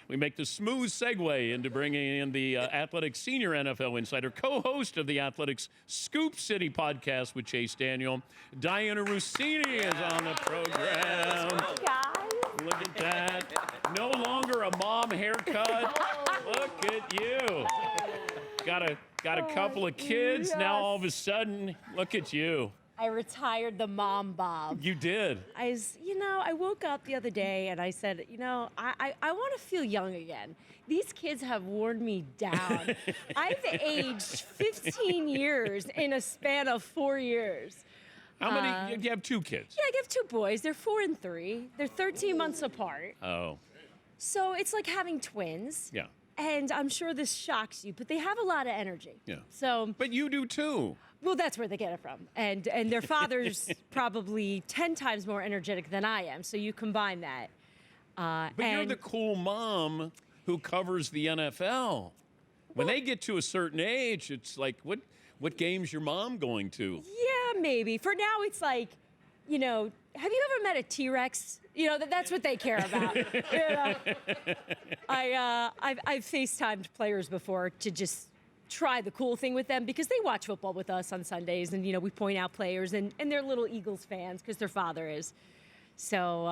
we make the smooth segue into bringing in the Athletics senior NFL insider, co-host of the Athletics Scoop City podcast with Chase Daniel. Dianna Russini is on the program. Guys. Look at that. No longer a mom haircut. Look at you. Got a couple of kids. Yes. Now all of a sudden, look at you. I retired the mom bob. You did. I woke up the other day and I said, I want to feel young again. These kids have worn me down. I've aged 15 years in a span of 4 years. How many? You have 2 kids. Yeah, I have 2 boys. They're 4 and 3. They're 13 months apart. Oh. So it's like having twins. Yeah. And I'm sure this shocks you, but they have a lot of energy. Yeah. So. But you do too. Well, that's where they get it from. And their father's probably 10 times more energetic than I am. So you combine that. But you're the cool mom who covers the NFL. When they get to a certain age, it's like, what game's your mom going to? Yeah, maybe. For now, it's like, have you ever met a T-Rex? That's what they care about. I've FaceTimed players before to just try the cool thing with them because they watch football with us on Sundays, and we point out players, and they're little Eagles fans because their father is. So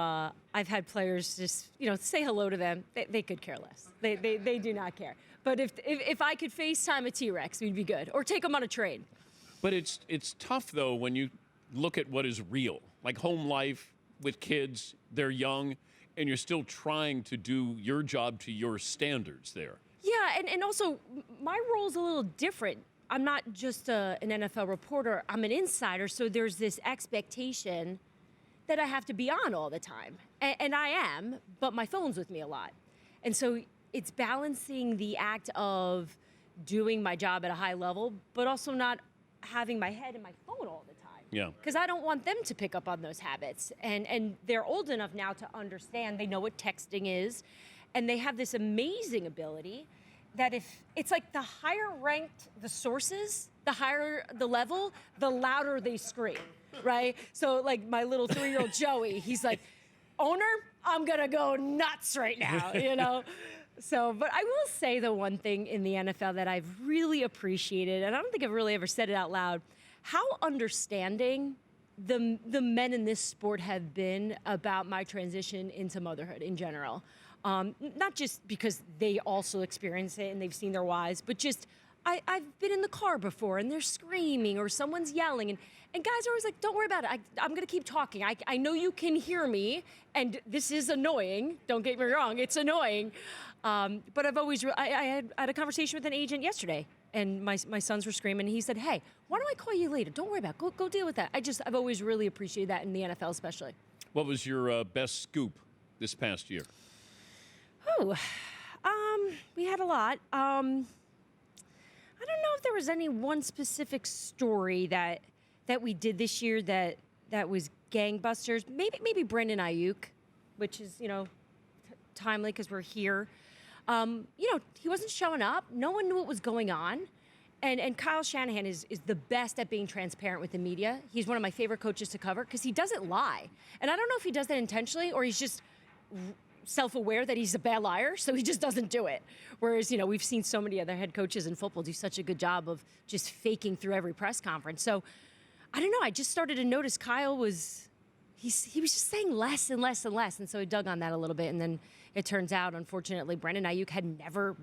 I've had players just say hello to them. They could care less. They do not care. But if I could FaceTime a T-Rex, we'd be good, or take them on a train. But it's tough though when you look at what is real, like home life with kids. They're young, and you're still trying to do your job to your standards there. Yeah, and also my role is a little different. I'm not just an NFL reporter. I'm an insider, so there's this expectation that I have to be on all the time. And I am, but my phone's with me a lot. And so it's balancing the act of doing my job at a high level, but also not having my head in my phone all the time. Yeah. Because I don't want them to pick up on those habits. And they're old enough now to understand. They know what texting is. And they have this amazing ability that if it's like the higher ranked the sources, the higher the level, the louder they scream, right? So like my little 3-year-old Joey, he's like, owner, I'm gonna go nuts right now, So, but I will say the one thing in the NFL that I've really appreciated, and I don't think I've really ever said it out loud, how understanding the men in this sport have been about my transition into motherhood in general. Not just because they also experience it and they've seen their wives, but just I've been in the car before and they're screaming or someone's yelling. And guys are always like, don't worry about it. I'm going to keep talking. I know you can hear me, and this is annoying. Don't get me wrong. It's annoying. But I've always, I had a conversation with an agent yesterday, and my sons were screaming. And he said, hey, why don't I call you later? Don't worry about it. Go deal with that. I've always really appreciated that in the NFL especially. What was your best scoop this past year? Oh, we had a lot. I don't know if there was any one specific story that we did this year that was gangbusters. Maybe Brandon Ayuk, which is timely because we're here. He wasn't showing up. No one knew what was going on. And Kyle Shanahan is the best at being transparent with the media. He's one of my favorite coaches to cover because he doesn't lie. And I don't know if he does that intentionally or he's just self-aware that he's a bad liar, so he just doesn't do it. Whereas, we've seen so many other head coaches in football do such a good job of just faking through every press conference. So, I don't know, I just started to notice Kyle he was just saying less and less and less, and so I dug on that a little bit, and then it turns out, unfortunately, Brandon Ayuk had never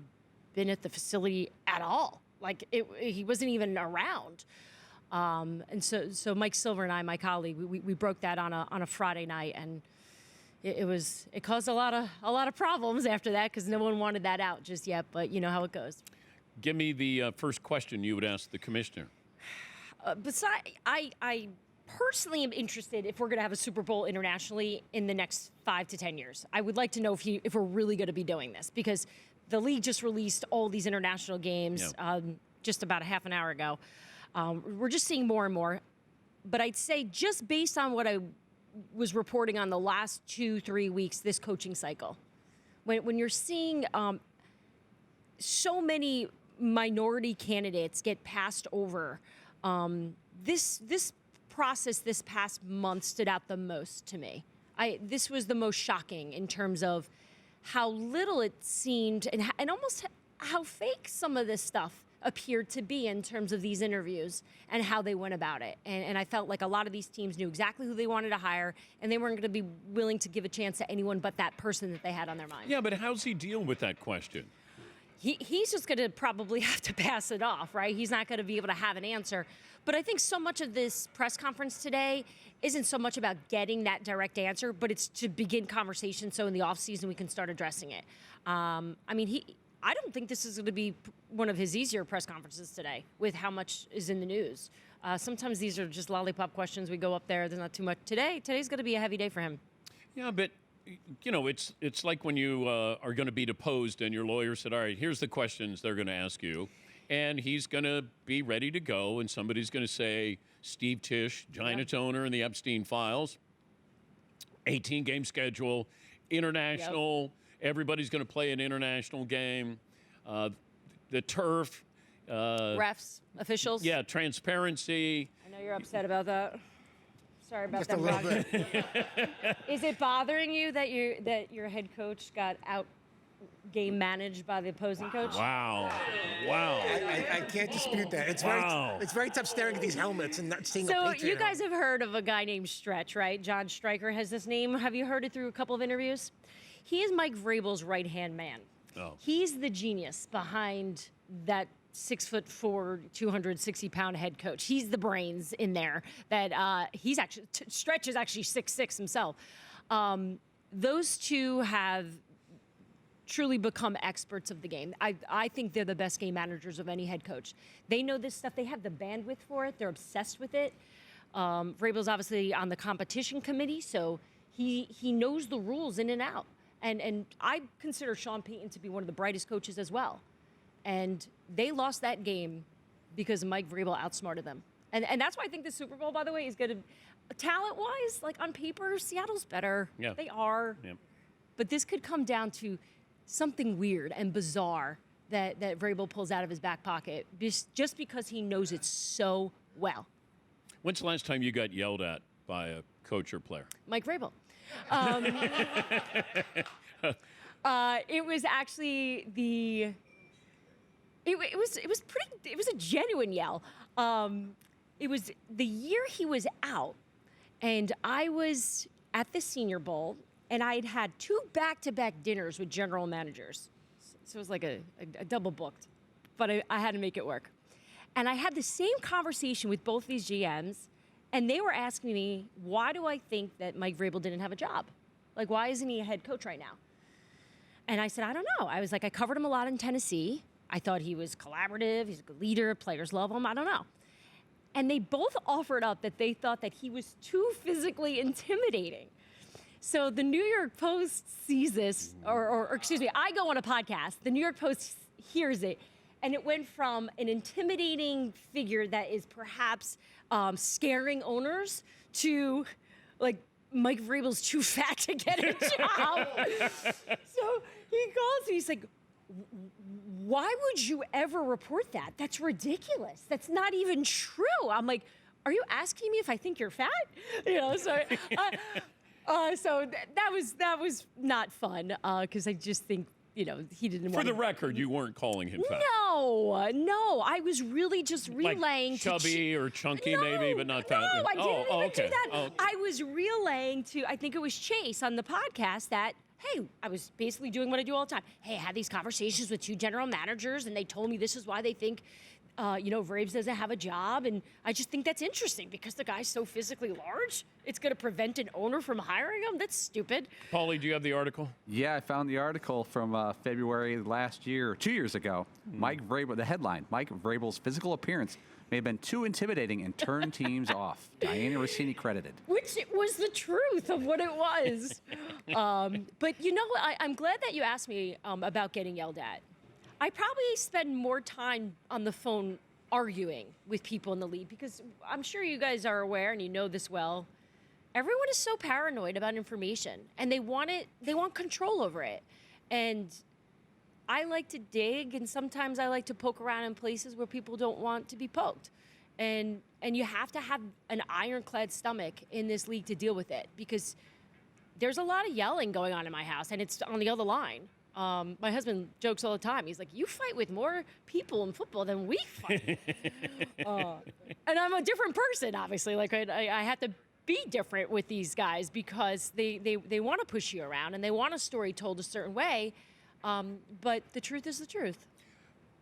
been at the facility at all. Like, he wasn't even around. And so Mike Silver and I, my colleague, we broke that on a Friday night, and it caused a lot of problems after that because no one wanted that out just yet, but you know how it goes. Give me the first question you would ask the commissioner. I personally am interested if we're going to have a Super Bowl internationally in the next 5 to 10 years. I would like to know if we're really going to be doing this because the league just released all these international games just about a half an hour ago. We're just seeing more and more. But I'd say just based on what I was reporting on the last 2-3 weeks, this coaching cycle, when you're seeing so many minority candidates get passed over, this process this past month stood out the most to me. This was the most shocking in terms of how little it seemed and almost how fake some of this stuff appeared to be in terms of these interviews and how they went about it. And I felt like a lot of these teams knew exactly who they wanted to hire, and they weren't going to be willing to give a chance to anyone but that person that they had on their mind. Yeah, but how's he deal with that question? He's just going to probably have to pass it off, right? He's not going to be able to have an answer. But I think so much of this press conference today isn't so much about getting that direct answer, but it's to begin conversation so in the offseason we can start addressing it. I don't think this is going to be one of his easier press conferences today with how much is in the news. Sometimes these are just lollipop questions. We go up there, there's not too much. Today's going to be a heavy day for him. Yeah, but it's like when you are going to be deposed and your lawyer said, all right, here's the questions they're going to ask you. And he's going to be ready to go, and somebody's going to say, Steve Tisch, Giants owner in the Epstein files, 18-game schedule, international, everybody's going to play an international game, the turf. Refs, officials. Yeah, transparency. I know you're upset about that. Sorry about Just that. a little bit. Is it bothering you that your head coach got out game managed by the opposing coach? Wow. I can't dispute that. It's very tough staring at these helmets and not seeing a So Patriot you guys have heard of a guy named Stretch, right? John Stryker has this name. Have you heard it through a couple of interviews? He is Mike Vrabel's right-hand man. Oh. He's the genius behind that 6'4", 260-pound head coach. He's the brains in there. That he's actually Stretch is actually 6'6" himself. Those two have truly become experts of the game. I think they're the best game managers of any head coach. They know this stuff. They have the bandwidth for it. They're obsessed with it. Vrabel's obviously on the competition committee, so he knows the rules in and out. And I consider Sean Payton to be one of the brightest coaches as well. And they lost that game because Mike Vrabel outsmarted them. And that's why I think the Super Bowl, by the way, is going to, talent-wise, like on paper, Seattle's better. Yeah. They are. Yeah. But this could come down to something weird and bizarre that Vrabel pulls out of his back pocket just because he knows it so well. When's the last time you got yelled at by a coach or player? Mike Vrabel. It was actually it was a genuine yell. It was the year he was out, and I was at the Senior Bowl, and I had had 2 back-to-back dinners with general managers. So it was like a double booked, but I had to make it work. And I had the same conversation with both these GMs, and they were asking me, why do I think that Mike Vrabel didn't have a job? Like, why isn't he a head coach right now? And I said, I don't know. I was like, I covered him a lot in Tennessee. I thought he was collaborative. He's a good leader. Players love him. I don't know. And they both offered up that they thought that he was too physically intimidating. So the New York Post sees this, or excuse me, I go on a podcast. The New York Post hears it. And it went from an intimidating figure that is perhaps scaring owners to, like, Mike Vrabel's too fat to get a job. So he calls me. He's like, why would you ever report that? That's ridiculous. That's not even true. I'm like, are you asking me if I think you're fat? You know, so that was not fun because I just think, you know, he didn't want For the record, you weren't calling him fat. No. I was really just relaying like chubby or chunky maybe, but not fat. No, I didn't even okay. do that. Oh. I was relaying to, I think it was Chase on the podcast that, hey, I was basically doing what I do all the time. Hey, I had these conversations with 2 general managers, and they told me this is why they think Vrabes doesn't have a job, and I just think that's interesting because the guy's so physically large. It's going to prevent an owner from hiring him. That's stupid. Paulie, do you have the article? Yeah, I found the article from February last year, 2 years ago. Mike Vrabel, the headline, Mike Vrabel's physical appearance may have been too intimidating and turned teams off. Dianna Russini credited. Which was the truth of what it was. But you know, I'm glad that you asked me about getting yelled at. I probably spend more time on the phone arguing with people in the league because I'm sure you guys are aware and you know this well. Everyone is so paranoid about information and they want control over it. And I like to dig, and sometimes I like to poke around in places where people don't want to be poked. And you have to have an ironclad stomach in this league to deal with it because there's a lot of yelling going on in my house, and it's on the other line. My husband jokes all the time. He's like, "You fight with more people in football than we fight." And I'm a different person, obviously. Like I have to be different with these guys because they want to push you around and they want a story told a certain way. But the truth is the truth.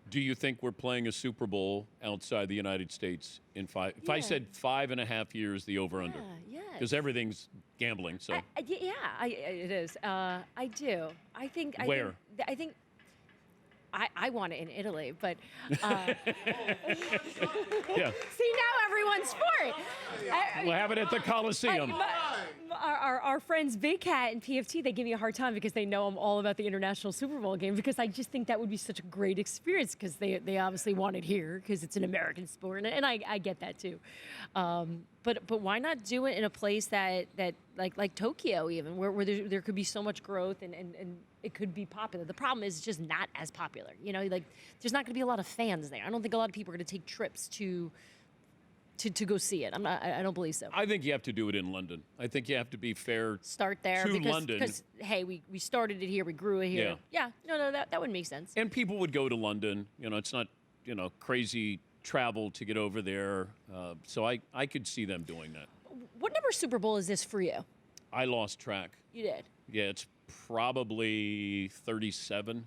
Do you think we're playing a Super Bowl outside the United States in 5? If I said 5.5 years, the over/under, because everything's gambling. So it is. I do. I think. Where? I think. I want it in Italy, but yeah, see, now everyone's for it. we'll have it at the Coliseum. Our friends Big Cat and PFT, they give me a hard time because they know I'm all about the international Super Bowl game, because I just think that would be such a great experience, because they obviously want it here because it's an American sport, and I get that too. But why not do it in a place that like Tokyo, even where there could be so much growth and it could be popular. The problem is it's just not as popular. You know, like there's not going to be a lot of fans there. I don't think a lot of people are going to take trips to go see it. I don't believe so. I think you have to do it in London. I think you have to be fair. Start there to London. Because hey, we started it here, we grew it here. Yeah. No, that would make sense. And people would go to London. You know, it's not crazy travel to get over there. So I could see them doing that. What number Super Bowl is this for you? I lost track. You did? Yeah, it's probably 37.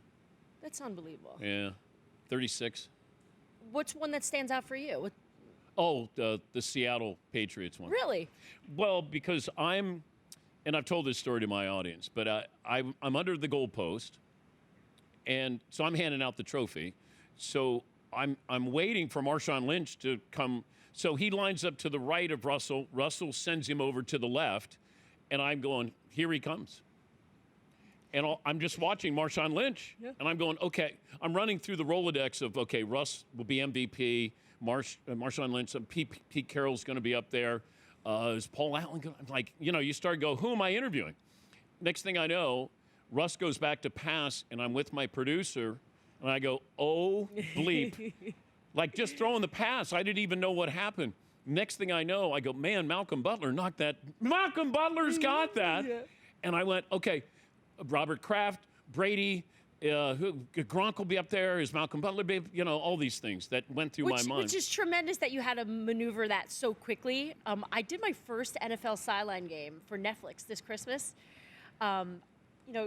That's unbelievable. Yeah, 36. What's one that stands out for you? Oh, the Seattle Patriots one. Really? Well, because and I've told this story to my audience, but I'm under the goalpost, and so I'm handing out the trophy. So I'm waiting for Marshawn Lynch to come. So he lines up to the right of Russell. Russell sends him over to the left, and I'm going, here he comes. And I'm just watching Marshawn Lynch, and I'm going, okay. I'm running through the Rolodex of, okay, Russ will be MVP. Marshawn Lynch, Pete Carroll's going to be up there. Is Paul Allen going? I'm like, you start to go, who am I interviewing? Next thing I know, Russ goes back to pass, and I'm with my producer, and I go, oh, bleep. Like just throwing the pass. I didn't even know what happened. Next thing I know, I go, man, Malcolm Butler knocked that. Malcolm Butler's got that. Yeah. And I went, okay, Robert Kraft, Brady, Gronk will be up there. Is Malcolm Butler be? All these things that went through my mind. Which is tremendous that you had to maneuver that so quickly. I did my first NFL sideline game for Netflix this Christmas.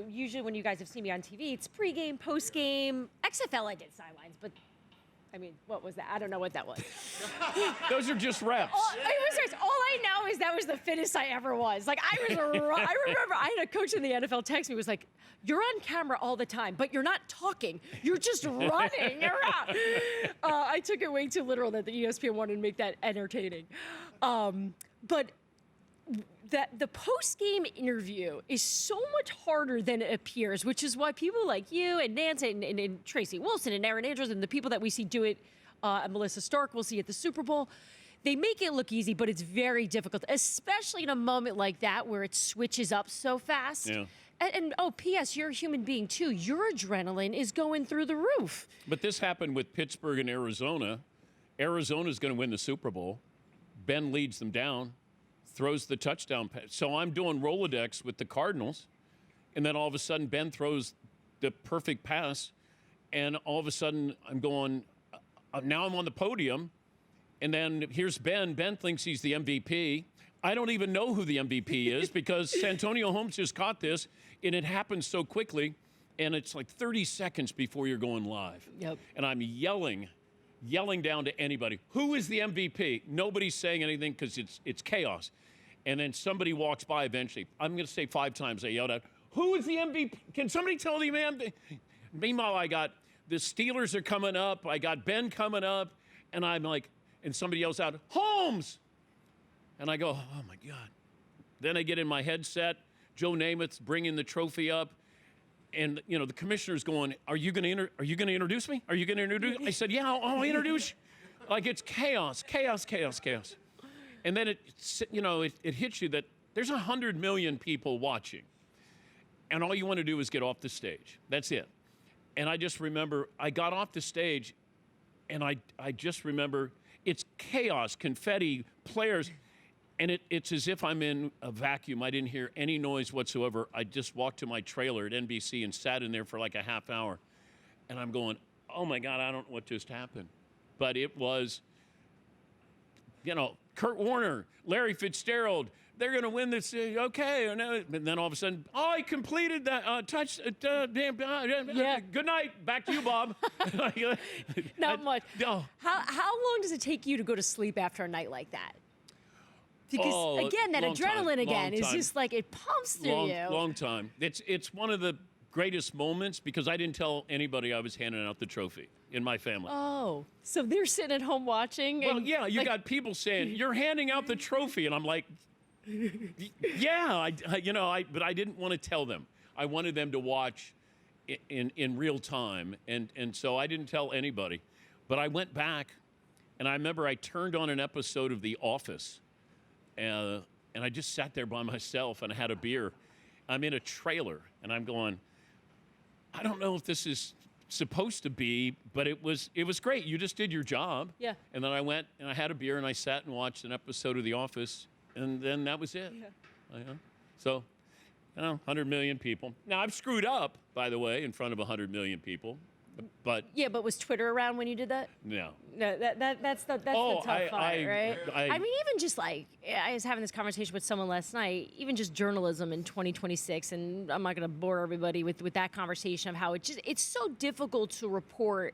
Usually when you guys have seen me on TV, it's pregame, postgame. XFL I did sidelines, but I mean, what was that? I don't know what that was. Those are just reps. All I know is that was the fittest I ever was. Like I remember I had a coach in the NFL text me, was like, "You're on camera all the time, but you're not talking. You're just running around." I took it way too literal that the ESPN wanted to make that entertaining. But the post-game interview is so much harder than it appears, which is why people like you and Nancy and Tracy Wilson and Aaron Andrews and the people that we see do it, and Melissa Stark we'll see at the Super Bowl, they make it look easy, but it's very difficult, especially in a moment like that where it switches up so fast. Yeah. And P.S., you're a human being too. Your adrenaline is going through the roof. But this happened with Pittsburgh and Arizona. Arizona's going to win the Super Bowl. Ben leads them down, throws the touchdown pass. So I'm doing Rolodex with the Cardinals, and then all of a sudden Ben throws the perfect pass, and all of a sudden I'm going, now I'm on the podium, and then here's Ben. Ben thinks he's the MVP. I don't even know who the MVP is because Santonio Holmes just caught this, and it happens so quickly, and it's like 30 seconds before you're going live. Yep. And I'm yelling down to anybody, who is the MVP? Nobody's saying anything because it's chaos. And then somebody walks by eventually. I'm going to say 5 times I yelled out, who is the MVP? Can somebody tell the MVP? Meanwhile, I got the Steelers are coming up. I got Ben coming up. And I'm like, and somebody yells out, Holmes! And I go, oh, my God. Then I get in my headset. Joe Namath's bringing the trophy up. And, the commissioner's going, are you going to introduce me? Are you going to introduce me? I said, yeah, I'll introduce you. Like, it's chaos. And then it hits you that there's 100 million people watching. And all you want to do is get off the stage. That's it. And I just remember I got off the stage, and I just remember it's chaos, confetti, players. And it's as if I'm in a vacuum. I didn't hear any noise whatsoever. I just walked to my trailer at NBC and sat in there for like a half hour. And I'm going, oh my God, I don't know what just happened. But it was, Kurt Warner, Larry Fitzgerald, they're going to win this. Okay. And then all of a sudden, I completed that touch. Yeah. Good night. Back to you, Bob. Not much. No. How long does it take you to go to sleep after a night like that? Because again, that long adrenaline time, again is time. just like it pumps through you. Long time. It's one of the greatest moments because I didn't tell anybody I was handing out the trophy in my family. Oh, so they're sitting at home watching. Well, and, yeah, you got people saying you're handing out the trophy, and I'm like, yeah, but I didn't want to tell them. I wanted them to watch in real time, and so I didn't tell anybody. But I went back, and I remember I turned on an episode of The Office. And I just sat there by myself and I had a beer. I'm in a trailer and I'm going, I don't know if this is supposed to be, but it was great. You just did your job. Yeah. And then I went and I had a beer and I sat and watched an episode of The Office, and then that was it. Yeah. So, 100 million people. Now I've screwed up, by the way, in front of 100 million people. But yeah, but was Twitter around when you did that? no. No, that's the tough part, right? I mean, even just like I was having this conversation with someone last night. Even just journalism in 2026, and I'm not going to bore everybody with that conversation of how it's so difficult to report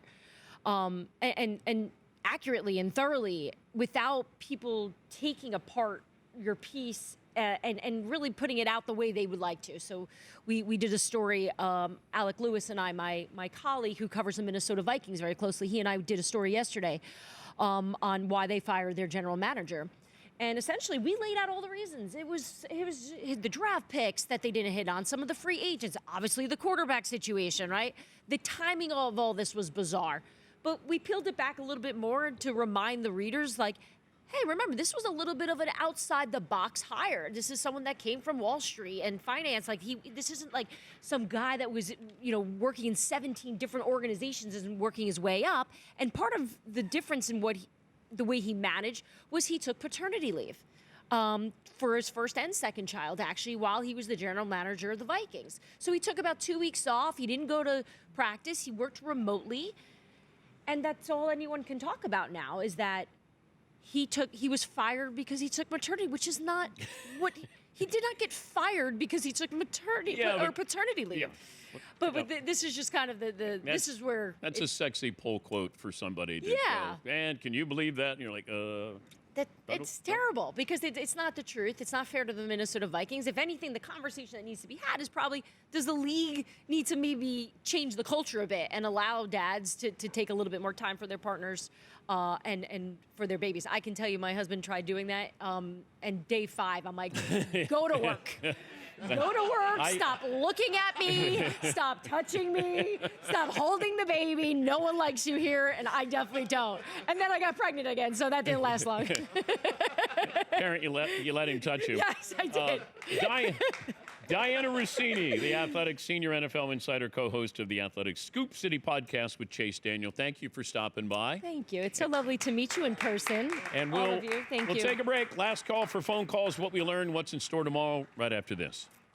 and accurately and thoroughly without people taking apart your piece. And really putting it out the way they would like to. So we did a story, Alec Lewis and I, my colleague who covers the Minnesota Vikings very closely, he and I did a story yesterday on why they fired their general manager. And essentially, we laid out all the reasons. It was the draft picks that they didn't hit on, some of the free agents, obviously the quarterback situation, right? The timing of all this was bizarre. But we peeled it back a little bit more to remind the readers, like, hey, remember, this was a little bit of an outside-the-box hire. This is someone that came from Wall Street and finance. Like, this isn't like some guy that was, working in 17 different organizations and working his way up. And part of the difference in the way he managed was he took paternity leave for his first and second child, actually, while he was the general manager of the Vikings. So he took about 2 weeks off. He didn't go to practice. He worked remotely. And that's all anyone can talk about now is that he was fired because he took maternity, which is not what he did not get fired because he took maternity or paternity leave. Yeah. But this is just kind of this is where that's a sexy poll quote for somebody to Yeah. go, man, can you believe that? And you're like, it's terrible because it's not the truth. It's not fair to the Minnesota Vikings. If anything, the conversation that needs to be had is probably, does the league need to maybe change the culture a bit and allow dads to take a little bit more time for their partners and for their babies? I can tell you my husband tried doing that, and day 5, I'm like, go to work. Go to work, stop looking at me, stop touching me, stop holding the baby. No one likes you here, and I definitely don't. And then I got pregnant again, so that didn't last long. Parent, you let him touch you. Yes, I did. Dianna Russini, the Athletics senior NFL insider, co-host of the Athletics Scoop City podcast with Chase Daniel. Thank you for stopping by. Thank you. It's so lovely to meet you in person. And all of you. Thank we'll you. take a break. Last call for phone calls, what we learned, what's in store tomorrow, right after this.